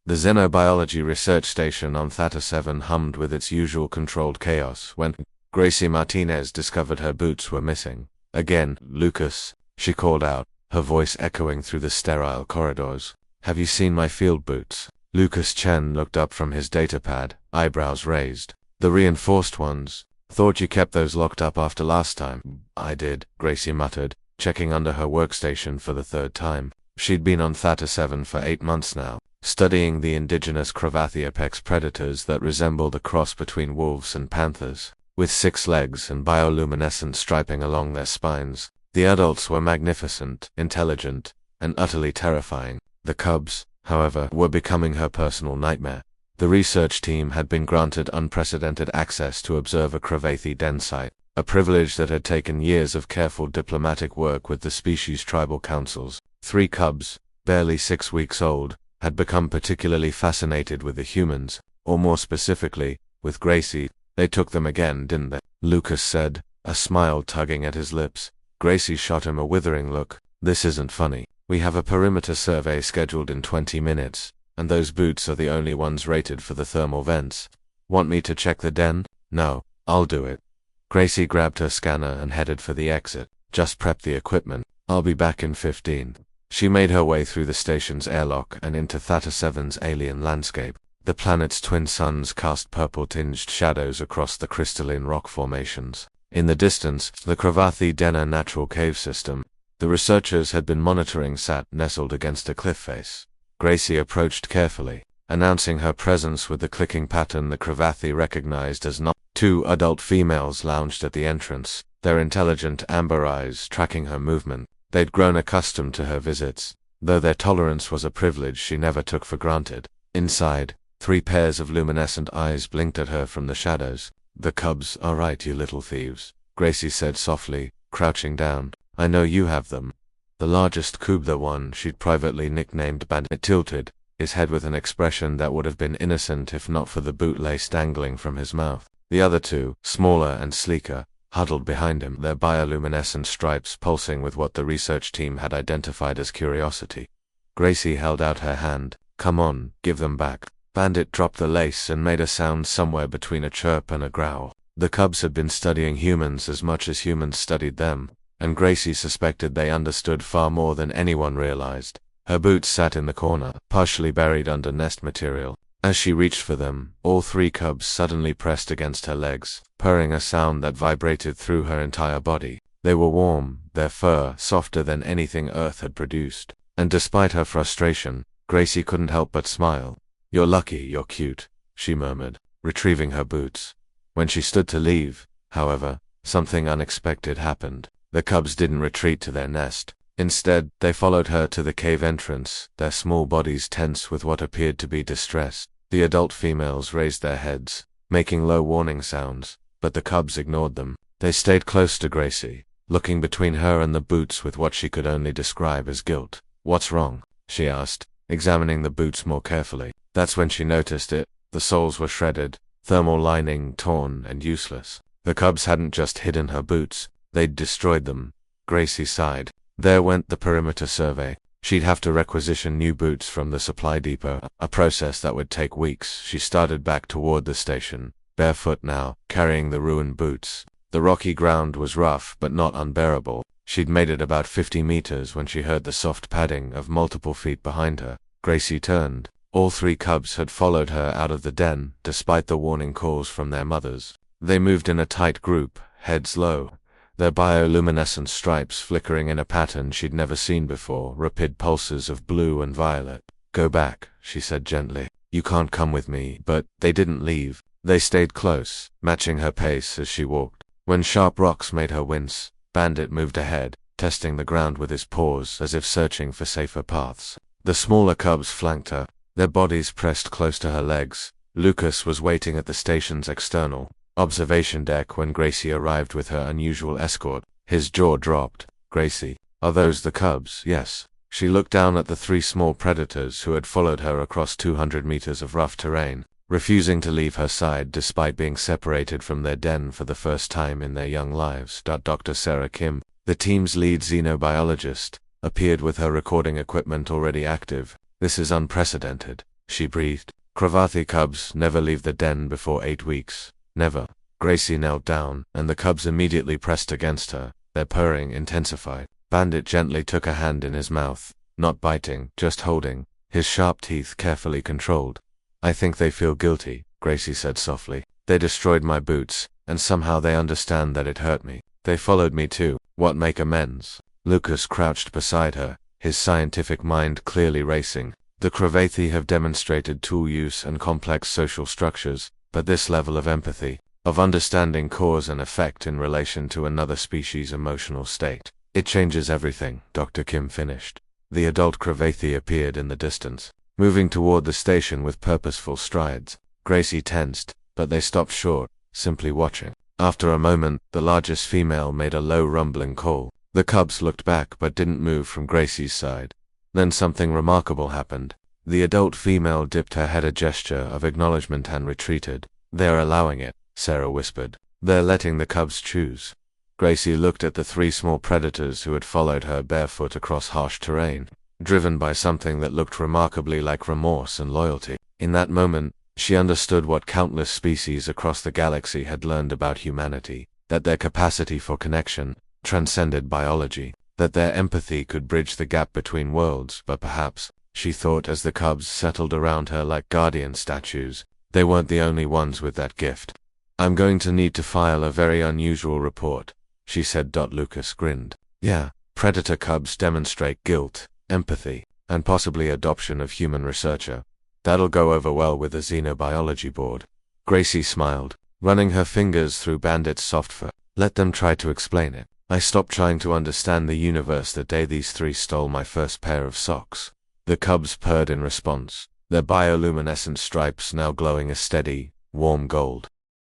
The xenobiology research station on Theta 7 hummed with its usual controlled chaos when Gracie Martinez discovered her boots were missing. Again, Lucas, she called out, her voice echoing through the sterile corridors. Have you seen my field boots? Lucas Chen looked up from his datapad, eyebrows raised. The reinforced ones. Thought you kept those locked up after last time. I did, Gracie muttered, checking under her workstation for the third time. She'd been on Theta 7 for 8 months now, studying the indigenous Cravathi apex predators that resembled a cross between wolves and panthers, with 6 legs and bioluminescent striping along their spines. The adults were magnificent, intelligent, and utterly terrifying. The cubs, however, were becoming her personal nightmare. The research team had been granted unprecedented access to observe a Cravathi den site, a privilege that had taken years of careful diplomatic work with the species tribal councils. 3 cubs, barely 6 weeks old, had become particularly fascinated with the humans, or more specifically, with Gracie. They took them again, didn't they? Lucas said, a smile tugging at his lips. Gracie shot him a withering look. This isn't funny. We have a perimeter survey scheduled in 20 minutes, and those boots are the only ones rated for the thermal vents. Want me to check the den? No, I'll do it. Gracie grabbed her scanner and headed for the exit. Just prep the equipment. I'll be back in 15. She made her way through the station's airlock and into Theta 7's alien landscape. The planet's twin suns cast purple-tinged shadows across the crystalline rock formations. In the distance, the Cravathi Denna natural cave system. The researchers had been monitoring sat nestled against a cliff face. Gracie approached carefully, announcing her presence with the clicking pattern the Cravathi recognized as not. 2 adult females lounged at the entrance, their intelligent amber eyes tracking her movement. They'd grown accustomed to her visits, though their tolerance was a privilege she never took for granted. Inside, 3 pairs of luminescent eyes blinked at her from the shadows. The cubs are right, you little thieves, Gracie said softly, crouching down. I know you have them. The largest cub, the one she'd privately nicknamed Bandit, tilted, his head with an expression that would have been innocent if not for the bootlace dangling from his mouth. The other 2, smaller and sleeker, huddled behind him, their bioluminescent stripes pulsing with what the research team had identified as curiosity. Gracie held out her hand. Come on, give them back. Bandit dropped the lace and made a sound somewhere between a chirp and a growl. The cubs had been studying humans as much as humans studied them, and Gracie suspected they understood far more than anyone realized. Her boots sat in the corner, partially buried under nest material. As she reached for them, all 3 cubs suddenly pressed against her legs, purring a sound that vibrated through her entire body. They were warm, their fur softer than anything Earth had produced. And despite her frustration, Gracie couldn't help but smile. You're lucky you're cute, she murmured, retrieving her boots. When she stood to leave, however, something unexpected happened. The cubs didn't retreat to their nest. Instead, they followed her to the cave entrance, their small bodies tense with what appeared to be distress. The adult females raised their heads, making low warning sounds, but the cubs ignored them. They stayed close to Gracie, looking between her and the boots with what she could only describe as guilt. What's wrong? She asked, examining the boots more carefully. That's when she noticed it. The soles were shredded, thermal lining torn and useless. The cubs hadn't just hidden her boots, they'd destroyed them. Gracie sighed. There went the perimeter survey. She'd have to requisition new boots from the supply depot, a process that would take weeks. She started back toward the station, barefoot now, carrying the ruined boots. The rocky ground was rough but not unbearable. She'd made it about 50 meters when she heard the soft padding of multiple feet behind her. Gracie turned. All 3 cubs had followed her out of the den, despite the warning calls from their mothers. They moved in a tight group, heads low, their bioluminescent stripes flickering in a pattern she'd never seen before, rapid pulses of blue and violet. Go back, she said gently. You can't come with me. But they didn't leave. They stayed close, matching her pace as she walked. When sharp rocks made her wince, Bandit moved ahead, testing the ground with his paws as if searching for safer paths. The smaller cubs flanked her, their bodies pressed close to her legs. Lucas was waiting at the station's external observation deck when Gracie arrived with her unusual escort. His jaw dropped. Gracie, are those the cubs? Yes. She looked down at the 3 small predators who had followed her across 200 meters of rough terrain, refusing to leave her side despite being separated from their den for the first time in their young lives. Dr. Sarah Kim, the team's lead xenobiologist, appeared with her recording equipment already active. This is unprecedented. she breathed. Cravathi cubs never leave the den before 8 weeks. Never. Gracie knelt down, and the cubs immediately pressed against her. Their purring intensified. Bandit gently took a hand in his mouth, not biting, just holding, his sharp teeth carefully controlled. I think they feel guilty, Gracie said softly. They destroyed my boots, and somehow they understand that it hurt me. They followed me too. What make amends? Lucas crouched beside her, his scientific mind clearly racing. The Cravathi have demonstrated tool use and complex social structures, but this level of empathy, of understanding cause and effect in relation to another species' emotional state, it changes everything, Dr. Kim finished. The adult Cravathi appeared in the distance, moving toward the station with purposeful strides. Gracie tensed, but they stopped short, simply watching. After a moment, the largest female made a low rumbling call. The cubs looked back but didn't move from Gracie's side. Then something remarkable happened. The adult female dipped her head, a gesture of acknowledgement, and retreated. They're allowing it, Sarah whispered. They're letting the cubs choose. Gracie looked at the 3 small predators who had followed her barefoot across harsh terrain, driven by something that looked remarkably like remorse and loyalty. In that moment, she understood what countless species across the galaxy had learned about humanity, that their capacity for connection transcended biology, that their empathy could bridge the gap between worlds. But perhaps, she thought as the cubs settled around her like guardian statues, they weren't the only ones with that gift. I'm going to need to file a very unusual report, she said. Lucas grinned. Yeah, predator cubs demonstrate guilt, empathy, and possibly adoption of human researcher. That'll go over well with the xenobiology board. Gracie smiled, running her fingers through Bandit's soft fur. Let them try to explain it. I stopped trying to understand the universe the day these 3 stole my first pair of socks. The cubs purred in response, their bioluminescent stripes now glowing a steady, warm gold.